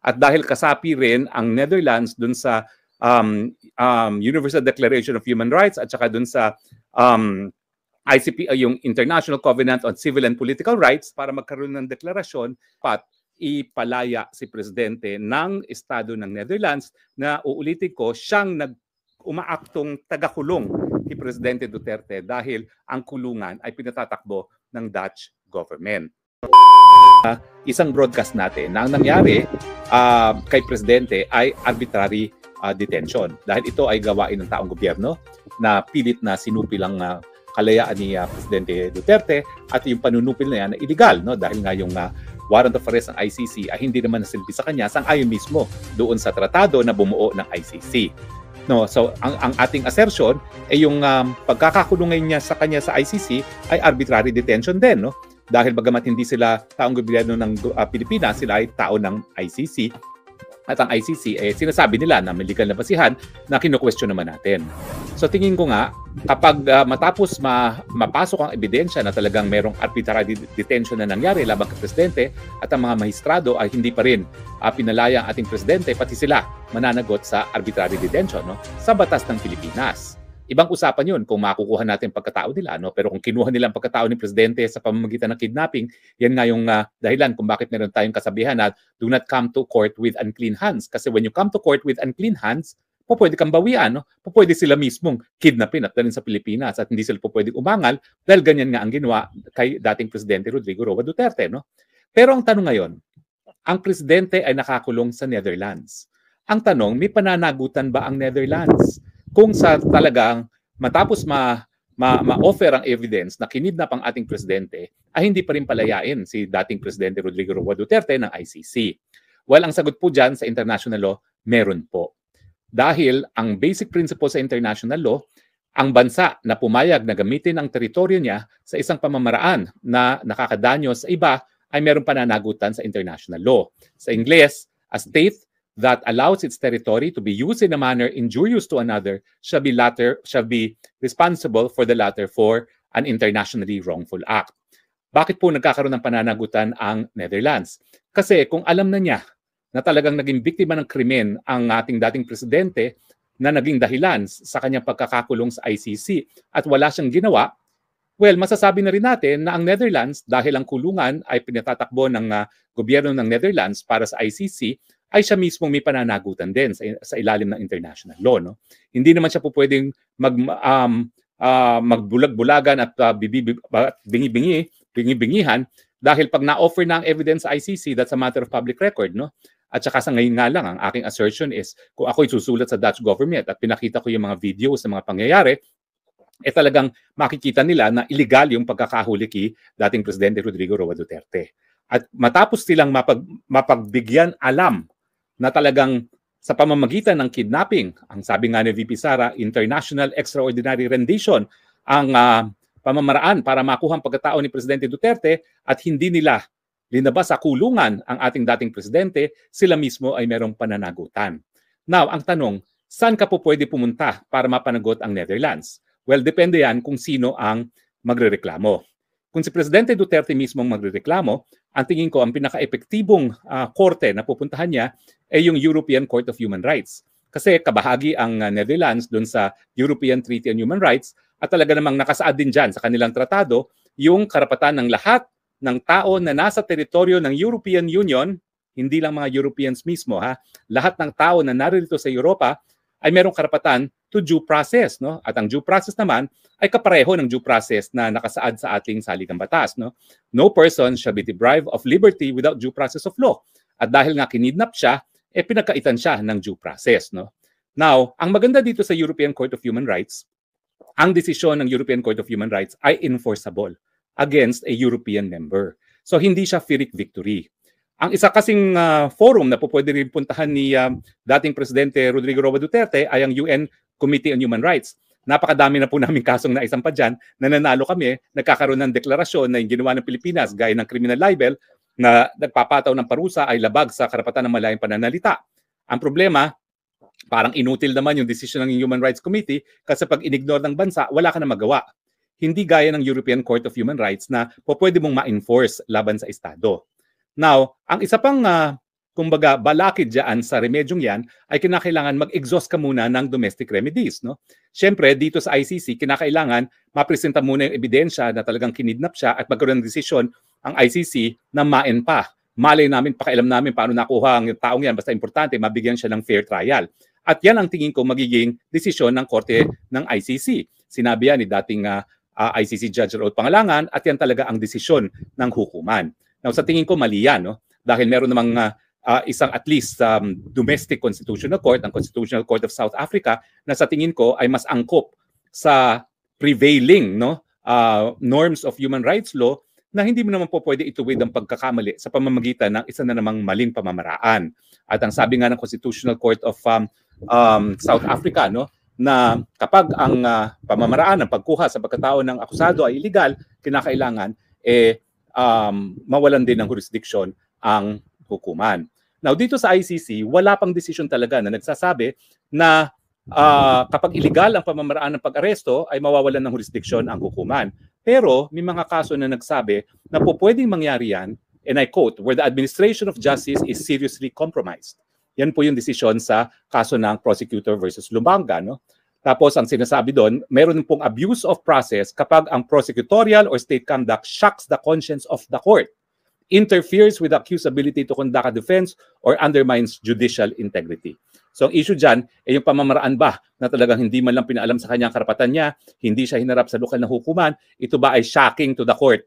At dahil kasapi rin ang Netherlands dun sa Universal Declaration of Human Rights at saka dun sa ICP, yung International Covenant on Civil and Political Rights, para magkaroon ng deklarasyon, ipalaya si Presidente ng Estado ng Netherlands na uulitin ko, siyang umaaktong tagakulong ni Presidente Duterte dahil ang kulungan ay pinatatakbo ng Dutch government. Isang broadcast natin na ang nangyari kay Presidente ay arbitrary detention dahil ito ay gawain ng taong gobyerno na pilit na sinupi lang kalayaan ni Presidente Duterte at yung panunupil na yan ay illegal, no? Dahil nga yung warrant of arrest ng ICC ay hindi naman nasilbi sa kanya sang-ayon mismo doon sa tratado na bumuo ng ICC. No, so ang ating assertion ay yung pagkakakulong niya sa kanya sa ICC ay arbitrary detention din, no? Dahil bagamat hindi sila taong gobyerno ng Pilipinas, sila ay tao ng ICC. At ang ICC, sinasabi nila na may legal na basihan na kinu-question naman natin. So tingin ko nga, kapag matapos mapasok ang ebidensya na talagang merong arbitrary detention na nangyari laban kay Presidente at ang mga mahistrado ay hindi pa rin pinalaya ang ating Presidente, pati sila mananagot sa arbitrary detention, no? Sa batas ng Pilipinas. Ibang usapan yun kung makukuha natin pagkatao nila, no? Pero kung kinuha nila ang pagkatao ni Presidente sa pamamagitan ng kidnapping, yan nga yung dahilan kung bakit meron tayong kasabihan na do not come to court with unclean hands. Kasi when you come to court with unclean hands, pwede kang bawian, no? Pwede sila mismong kidnapin at dalhin sa Pilipinas at hindi sila pwede umangal dahil ganyan nga ang ginawa kay dating Presidente Rodrigo Roa Duterte, no? Pero ang tanong ngayon, ang Presidente ay nakakulong sa Netherlands. Ang tanong, may pananagutan ba ang Netherlands? Kung sa talagang matapos ma-offer ang evidence na kinidnap ang ating Presidente, ay hindi pa rin palayain si dating Presidente Rodrigo Roa Duterte ng ICC. Well, ang sagot po dyan sa international law, meron po. Dahil ang basic principle sa international law, ang bansa na pumayag na gamitin ang teritoryo niya sa isang pamamaraan na nakakadanyo sa iba ay meron pananagutan sa international law. Sa Ingles, a state that allows its territory to be used in a manner injurious to another shall be responsible for the latter for an internationally wrongful act. Bakit po nagkakaroon ng pananagutan ang Netherlands? Kasi kung alam na niya na talagang naging biktima ng krimen ang ating dating Presidente na naging dahilan sa kanyang pagkakakulong sa ICC at wala siyang ginawa, well, masasabi na rin natin na ang Netherlands, dahil ang kulungan ay pinatatakbo ng gobyerno ng Netherlands para sa ICC, ay siya mismo may pananagutan din sa ilalim ng international law, no? Hindi naman siya po pwedeng magbulag-bulagan at bingi-bingihan dahil pag na-offer na ang evidence sa ICC, that's a matter of public record, no? At saka sa ngayon nga lang, ang aking assertion is, kung ako'y susulat sa Dutch government at pinakita ko yung mga videos sa mga pangyayari, talagang makikita nila na illegal yung pagkakahuli kay dating Presidente Rodrigo Roa Duterte. At matapos silang mapagbigyan alam na talagang sa pamamagitan ng kidnapping, ang sabi nga ni VP Sara, international extraordinary rendition, ang pamamaraan para makuha ang pagkatao ni Presidente Duterte at hindi nila linabas sa kulungan ang ating dating Presidente, sila mismo ay merong pananagutan. Now, ang tanong, saan ka po pwede pumunta para mapanagot ang Netherlands? Well, depende yan kung sino ang magrereklamo. Kung si Presidente Duterte mismo ang magrereklamo, ang tingin ko ang pinaka-epektibong korte na pupuntahan niya ay yung European Court of Human Rights. Kasi kabahagi ang Netherlands doon sa European Treaty on Human Rights at talaga namang nakasaad din dyan sa kanilang tratado yung karapatan ng lahat ng tao na nasa teritoryo ng European Union, hindi lang mga Europeans mismo, lahat ng tao na narito sa Europa ay merong karapatan to due process, no? At ang due process naman ay kapareho ng due process na nakasaad sa ating saligang batas, no? No person shall be deprived of liberty without due process of law. At dahil nga kinidnap siya, pinagkaitan siya ng due process, no? Now, ang maganda dito sa European Court of Human Rights, ang desisyon ng European Court of Human Rights ay enforceable against a European member. So hindi siya Pyrrhic victory. Ang isa kasing forum na pwede rin puntahan ni dating Presidente Rodrigo Roa Duterte ay ang UN Committee on Human Rights. Napakadami na po namin kasong naisampa dyan na nanalo kami, nagkakaroon ng deklarasyon na yung ginawa ng Pilipinas gaya ng criminal libel na nagpapataw ng parusa ay labag sa karapatan ng malayang pananalita. Ang problema, parang inutil naman yung decision ng Human Rights Committee kasi pag inignore ng bansa, wala ka na magawa. Hindi gaya ng European Court of Human Rights na pwede mong ma-enforce laban sa Estado. Now, ang isa pang kumbaga balakid diyan sa remedyong yan ay kinakailangan mag-exhaust ka muna ng domestic remedies, no? Siyempre, dito sa ICC, kinakailangan mapresenta muna yung ebidensya na talagang kinidnap siya at magkaroon ng desisyon ang ICC na main pa. Malay namin, pakialam namin paano nakuha ang taong yan. Basta importante, mabigyan siya ng fair trial. At yan ang tingin ko magiging desisyon ng korte ng ICC. Sinabi yan ni dating ICC Judge Raul Pangalangan at yan talaga ang desisyon ng hukuman. Now, sa tingin ko mali yan, no? Dahil meron namang isang at least domestic constitutional court, ang Constitutional Court of South Africa, na sa tingin ko ay mas angkop sa prevailing, no, norms of human rights law na hindi mo naman po pwede ituwid ang pagkakamali sa pamamagitan ng isa na namang maling pamamaraan. At ang sabi nga ng Constitutional Court of South Africa, no, na kapag ang pamamaraan ng pagkuha sa pagkatao ng akusado ay illegal, kinakailangan mawalan din ng jurisdiction ang hukuman. Now, dito sa ICC, wala pang desisyon talaga na nagsasabi na kapag illegal ang pamamaraan ng pag-aresto ay mawawalan ng jurisdiction ang hukuman. Pero may mga kaso na nagsabi na po pwedeng mangyari yan, and I quote, where the administration of justice is seriously compromised. Yan po yung desisyon sa kaso ng prosecutor versus Lumbanga, no? Tapos ang sinasabi doon, meron pong abuse of process kapag ang prosecutorial or state conduct shocks the conscience of the court, interferes with the accusability to conduct a defense, or undermines judicial integrity. So ang issue dyan ay yung pamamaraan ba na talagang hindi man lang pinaalam sa kanyang karapatan niya, hindi siya hinarap sa lokal na hukuman, ito ba ay shocking to the court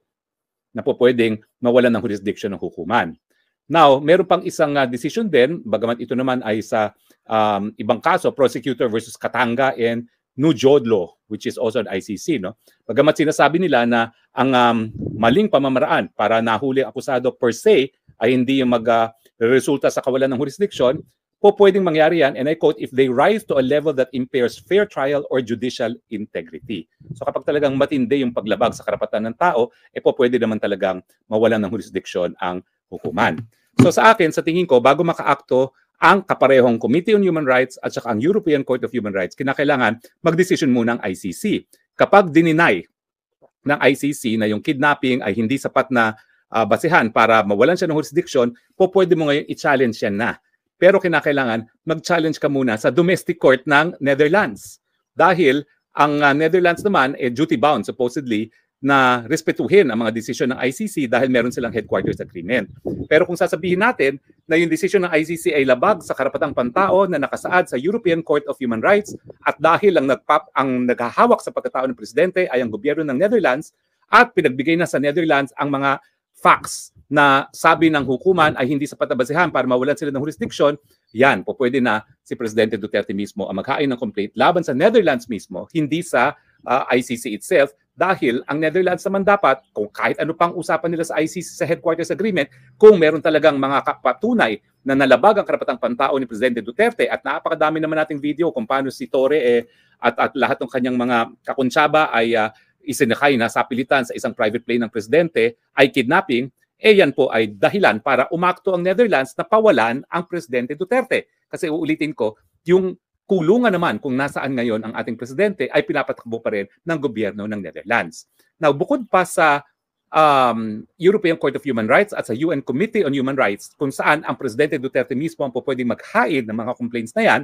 na po pwedeng mawalan ng jurisdiction ng hukuman. Now, meron pang isang decision din, bagamat ito naman ay sa ibang kaso, prosecutor versus Katanga and Nujodlo, which is also an ICC, no? Bagamat sinasabi nila na ang maling pamamaraan para nahuli ang akusado per se ay hindi yung resulta sa kawalan ng jurisdiction, po pwedeng mangyari yan, and I quote, if they rise to a level that impairs fair trial or judicial integrity. So kapag talagang matindi yung paglabag sa karapatan ng tao, po pwede naman talagang mawalan ng jurisdiction ang hukuman. So sa akin, sa tingin ko, bago makaakto ang kaparehong Committee on Human Rights at saka ang European Court of Human Rights, kinakailangan mag-decision muna ang ICC. Kapag dininay ng ICC na yung kidnapping ay hindi sapat na basihan para mawalan siya ng jurisdiction, po pwede mo ngayon i-challenge yan na. Pero kinakailangan mag-challenge ka muna sa domestic court ng Netherlands. Dahil ang Netherlands naman duty bound supposedly na respetuhin ang mga desisyon ng ICC dahil meron silang headquarters agreement. Pero kung sasabihin natin na yung desisyon ng ICC ay labag sa karapatang pantao na nakasaad sa European Court of Human Rights at dahil ang naghahawak sa pagkatao ng presidente ay ang gobyerno ng Netherlands at pinagbigay na sa Netherlands ang mga facts na sabi ng hukuman ay hindi sapat na basehan para mawalan sila ng jurisdiction, yan, po pwede na si Presidente Duterte mismo ang maghain ng complaint laban sa Netherlands mismo, hindi sa ICC itself, dahil ang Netherlands naman dapat, kung kahit ano pang usapan nila sa ICC sa headquarters agreement, kung meron talagang mga patunay na nalabag ang karapatang pantao ni Presidente Duterte, at napakadami naman nating video kung paano si Torre at lahat ng kanyang mga kakuntsaba ay isinakay na sa pilitan sa isang private plane ng presidente, ay kidnapping, yan po ay dahilan para umakto ang Netherlands na pawalan ang Presidente Duterte. Kasi uulitin ko, yung kulungan naman kung nasaan ngayon ang ating presidente ay pinapatakbo pa rin ng gobyerno ng Netherlands. Now, bukod pa sa European Court of Human Rights at sa UN Committee on Human Rights, kung saan ang Presidente Duterte mismo ang pwedeng maghain ng mga complaints na yan,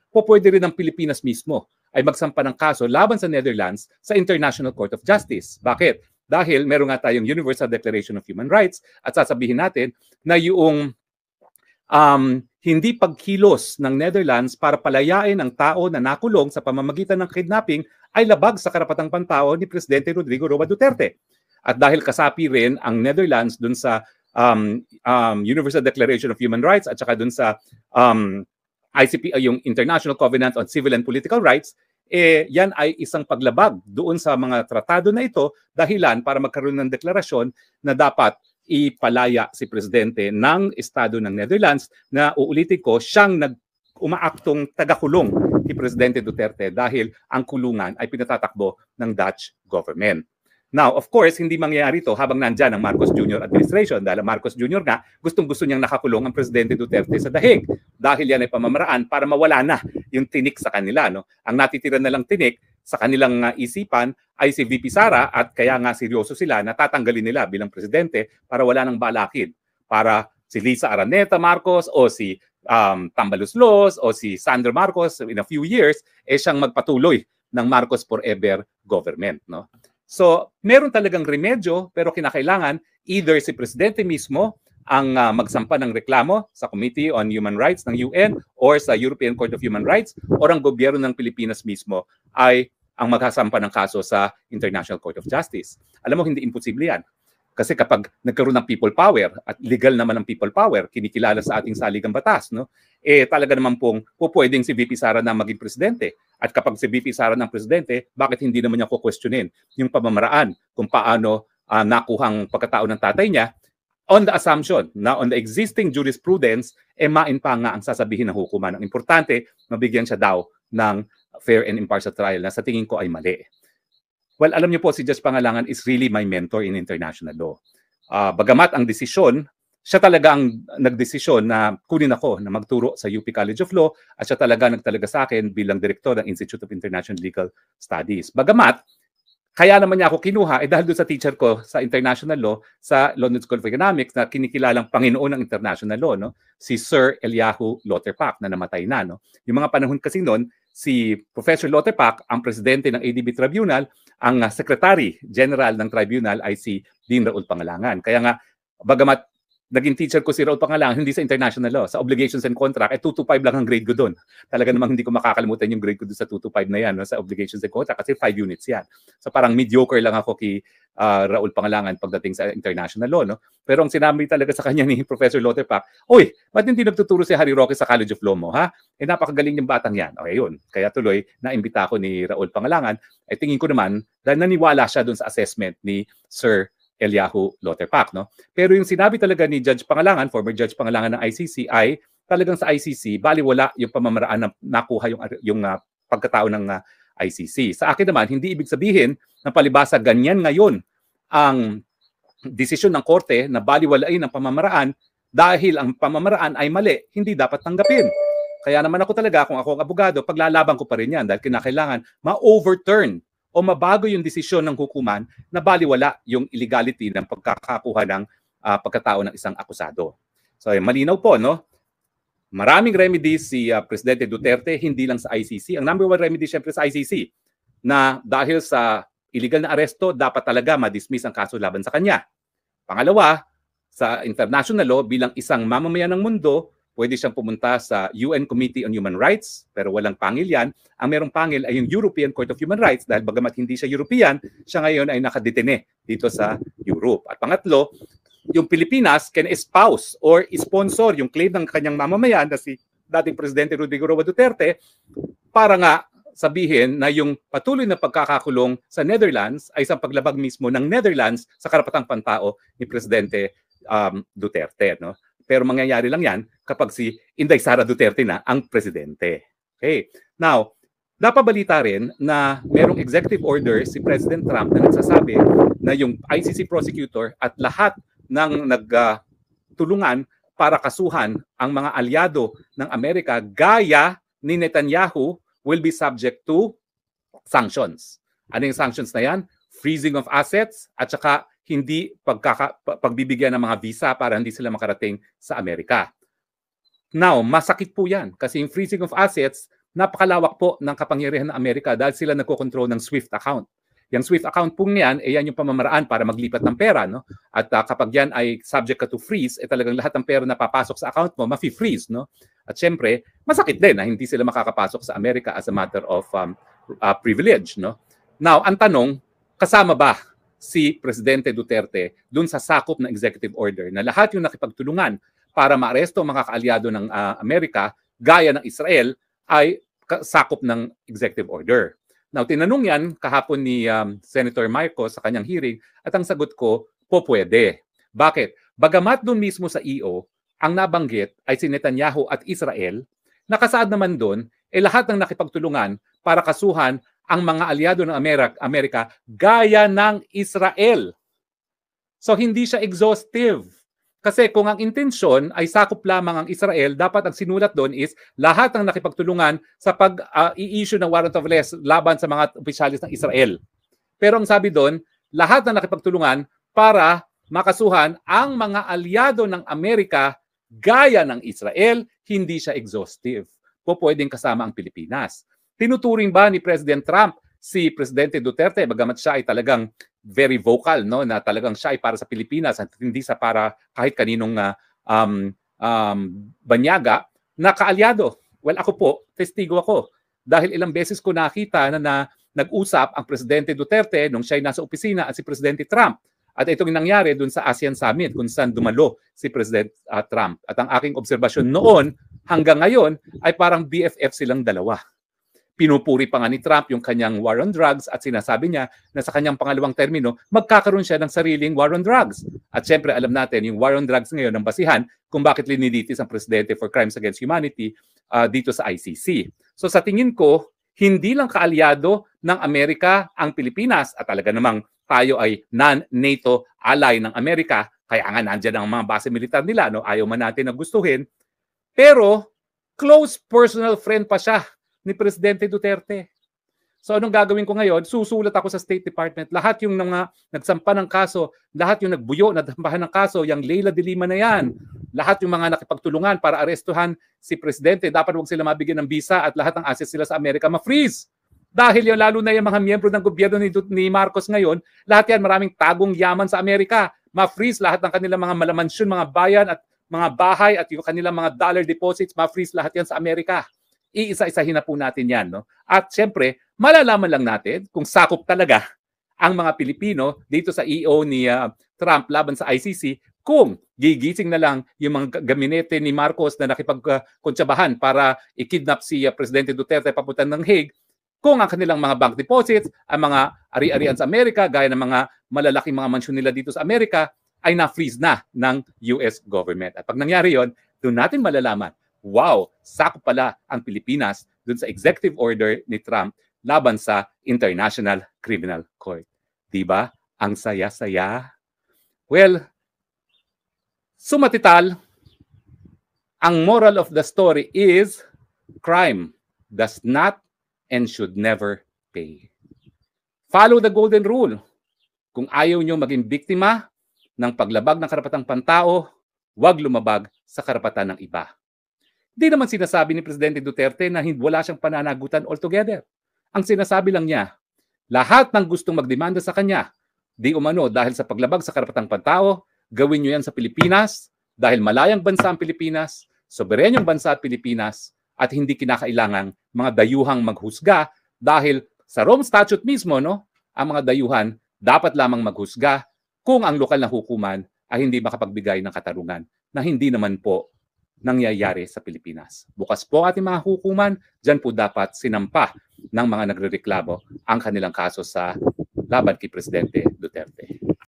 pwede rin ang Pilipinas mismo ay magsampa ng kaso laban sa Netherlands sa International Court of Justice. Bakit? Dahil meron nga tayong Universal Declaration of Human Rights at sasabihin natin na yung hindi pagkilos ng Netherlands para palayain ang tao na nakulong sa pamamagitan ng kidnapping ay labag sa karapatang pantao ni Presidente Rodrigo Roa Duterte. At dahil kasapi rin ang Netherlands dun sa Universal Declaration of Human Rights at saka dun sa ICP, yung International Covenant on Civil and Political Rights, yan ay isang paglabag doon sa mga tratado na ito, dahilan para magkaroon ng deklarasyon na dapat ipalaya si Presidente ng Estado ng Netherlands na uulitin ko, siyang umaaktong tagakulong ni Presidente Duterte dahil ang kulungan ay pinatatakbo ng Dutch government. Now, of course, hindi mangyayari ito habang nandyan ang Marcos Jr. administration dahil Marcos Jr. nga gustong-gusto niyang nakakulong ang Presidente Duterte sa dahig dahil yan ay pamamaraan para mawala na yung tinik sa kanila. No? Ang natitira na lang tinik sa kanilang isipan ay si VP Sara at kaya nga seryoso sila na tatanggalin nila bilang presidente para wala nang balakid para si Lisa Araneta Marcos o si Tambaluslos o si Sandro Marcos in a few years, siyang magpatuloy ng Marcos Forever government. No? So, meron talagang remedyo, pero kinakailangan either si Presidente mismo ang magsampa ng reklamo sa Committee on Human Rights ng UN or sa European Court of Human Rights or ang gobyerno ng Pilipinas mismo ay ang magsasampa ng kaso sa International Court of Justice. Alam mo, hindi imposible yan. Kasi kapag nagkaroon ng people power at legal naman ang people power, kinikilala sa ating saligang batas, no? Talaga naman pong pwedeng si VP Sara na maging presidente. At kapag si VP Sara ng presidente, bakit hindi naman niya kukwestiyonin yung pamamaraan kung paano nakuhang pagkatao ng tatay niya on the assumption na on the existing jurisprudence, main pa nga ang sasabihin ng hukuman. Ang importante, mabigyan siya daw ng fair and impartial trial na sa tingin ko ay mali. Well, alam niyo po, si Judge Pangalangan is really my mentor in international law. Bagamat ang desisyon, siya talaga ang nagdesisyon na kunin ako na magturo sa UP College of Law at siya talaga nagtalaga sa akin bilang direktor ng Institute of International Legal Studies. Bagamat, kaya naman niya ako kinuha dahil doon sa teacher ko sa international law sa London School of Economics na kinikilalang Panginoon ng international law, no? Si Sir Eliyahu Lauterbach na namatay na. No? Yung mga panahon kasi noon, si Professor Lauterbach ang presidente ng ADB Tribunal, ang Secretary General ng Tribunal ay si Dean Raul Pangalangan. Kaya nga, bagamat naging teacher ko si Raul Pangalangan, hindi sa international law, sa obligations and contract, 225 lang ang grade ko doon. Talaga namang hindi ko makakalimutan yung grade ko doon sa 225 na yan, no, sa obligations and contract, kasi 5 units yan. So parang mediocre lang ako kay Raul Pangalangan pagdating sa international law. No? Pero ang sinabi talaga sa kanya ni Professor Lauterbach, "Uy, ba't hindi nagtuturo si Harry Roque sa College of Law mo, ha? Napakagaling yung batang yan." Okay, yun. Kaya tuloy, naimbita ko ni Raul Pangalangan. Tingin ko naman, dahil naniwala siya doon sa assessment ni Sir Eliyahu Lauterbach, no? Pero yung sinabi talaga ni Judge Pangalangan, former Judge Pangalangan ng ICC, ay talagang sa ICC, baliwala yung pamamaraan na nakuha yung pagkatao ng ICC. Sa akin naman, hindi ibig sabihin na palibasa ganyan ngayon ang desisyon ng korte na baliwalain ang pamamaraan dahil ang pamamaraan ay mali, hindi dapat tanggapin. Kaya naman ako talaga, kung ako ang abogado, paglalaban ko pa rin yan dahil kinakailangan ma-overturn o mabago yung desisyon ng hukuman na baliwala yung illegality ng pagkakakuha ng pagkatao ng isang akusado. So, malinaw po, no? Maraming remedies si Presidente Duterte, hindi lang sa ICC. Ang number one remedy syempre sa ICC, na dahil sa illegal na aresto, dapat talaga ma-dismiss ang kaso laban sa kanya. Pangalawa, sa international law, bilang isang mamamayan ng mundo, pwede siyang pumunta sa UN Committee on Human Rights, pero walang pangil yan. Ang merong pangil ay yung European Court of Human Rights dahil bagamat hindi siya European, siya ngayon ay nakadetene dito sa Europe. At pangatlo, yung Pilipinas can espouse or sponsor yung claim ng kanyang mamamayan na si dating Presidente Rodrigo Roa Duterte para nga sabihin na yung patuloy na pagkakakulong sa Netherlands ay isang paglabag mismo ng Netherlands sa karapatang pantao ni Presidente Duterte. No? Pero mangyayari lang yan kapag si Inday Sara Duterte na ang presidente. Okay. Now, napabalita rin na merong executive order si President Trump na nagsasabi na yung ICC prosecutor at lahat ng nagtulungan para kasuhan ang mga alyado ng Amerika gaya ni Netanyahu will be subject to sanctions. Ano yung sanctions na yan? Freezing of assets at saka hindi pagbibigyan ng mga visa para hindi sila makarating sa Amerika. Now, masakit po yan kasi yung freezing of assets, napakalawak po ng kapangyarihan ng Amerika dahil sila nagkokontrol ng SWIFT account. Yung SWIFT account po niyan, yan yung pamamaraan para maglipat ng pera. No? At kapag yan ay subject ka to freeze, talagang lahat ng pera na papasok sa account mo, mafi-freeze. No? At syempre, masakit din na hindi sila makakapasok sa Amerika as a matter of privilege. No? Now, ang tanong, kasama ba si Presidente Duterte dun sa sakop ng executive order na lahat yung nakipagtulungan para maaresto ang mga kaalyado ng Amerika gaya ng Israel ay sakop ng executive order. Now, tinanong yan kahapon ni Senator Marcos sa kanyang hearing at ang sagot ko, pwede. Bakit? Bagamat dun mismo sa EO, ang nabanggit ay si Netanyahu at Israel, nakasaad naman dun, lahat ng nakipagtulungan para kasuhan ang mga alyado ng Amerika gaya ng Israel. So hindi siya exhaustive. Kasi kung ang intensyon ay sakop lamang ang Israel, dapat ang sinulat doon is lahat ng nakipagtulungan sa pag-i-issue ng warrant of arrest laban sa mga opisyalis ng Israel. Pero ang sabi doon, lahat ng nakipagtulungan para makasuhan ang mga alyado ng Amerika gaya ng Israel, hindi siya exhaustive. Pwedeng kasama ang Pilipinas. Tinuturing ba ni President Trump si Presidente Duterte, bagamat siya ay talagang very vocal, no, na talagang siya ay para sa Pilipinas at hindi sa para kahit kaninong banyaga, na kaalyado? Well, ako po, testigo ako. Dahil ilang beses ko nakita na nag-usap ang Presidente Duterte nung siya ay nasa opisina at si Presidente Trump. At itong nangyari dun sa ASEAN Summit kung saan dumalo si President Trump. At ang aking obserbasyon noon hanggang ngayon ay parang BFF silang dalawa. Pinupuri pa nga ni Trump yung kanyang war on drugs at sinasabi niya na sa kanyang pangalawang termino, magkakaroon siya ng sariling war on drugs. At syempre alam natin yung war on drugs ngayon ang basihan kung bakit linilitis ang Presidente for Crimes Against Humanity dito sa ICC. So sa tingin ko, hindi lang kaalyado ng Amerika ang Pilipinas at talaga namang tayo ay non-NATO ally ng Amerika, kaya nga nandiyan ang mga base militar nila, no? Ayaw man natin na gustuhin. Pero close personal friend pa siya ni Presidente Duterte. So anong gagawin ko ngayon? Susulat ako sa State Department. Lahat yung mga nagsampa ng kaso, lahat yung nagbuyo, nadampahan ng kaso, yung Leila de Lima na yan, lahat yung mga nakipagtulungan para arestuhan si Presidente, dapat huwag sila mabigyan ng visa at lahat ng assets sila sa Amerika ma-freeze. Dahil yung lalo na yung mga miyembro ng gobyerno ni Marcos ngayon, lahat yan maraming tagong yaman sa Amerika. Ma-freeze lahat ng kanilang mga malamansyon, mga bayan at mga bahay at yung kanilang mga dollar deposits, ma-freeze lahat yan sa Amerika. Iisa-isahin na po natin yan. No? At syempre, malalaman lang natin kung sakop talaga ang mga Pilipino dito sa EO ni Trump laban sa ICC kung gigising na lang yung mga gabinete ni Marcos na nakipagkontsabahan para i-kidnap si Presidente Duterte papunta ng Hague, kung ang kanilang mga bank deposits, ang mga ari-arian sa Amerika, gaya ng mga malalaking mga mansyon nila dito sa Amerika, ay na-freeze na ng US government. At pag nangyari yon, doon natin malalaman, wow, sakop pala ang Pilipinas doon sa executive order ni Trump laban sa International Criminal Court. Diba? Ang saya-saya. Well, sumatital, ang moral of the story is crime does not and should never pay. Follow the golden rule. Kung ayaw nyo maging biktima ng paglabag ng karapatang pantao, huwag lumabag sa karapatan ng iba. Di naman sinasabi ni Presidente Duterte na wala siyang pananagutan altogether. Ang sinasabi lang niya, lahat ng gustong magdemanda sa kanya, di umano dahil sa paglabag sa karapatang pantao, gawin nyo yan sa Pilipinas dahil malayang bansa ang Pilipinas, soberenyong bansa at Pilipinas, at hindi kinakailangang mga dayuhang maghusga dahil sa Rome Statute mismo, no, ang mga dayuhan dapat lamang maghusga kung ang lokal na hukuman ay hindi makapagbigay ng katarungan na hindi naman po nangyayari sa Pilipinas. Bukas po ating mga hukuman, dyan po dapat sinampa ng mga nagrereklamo ang kanilang kaso sa laban kay Presidente Duterte.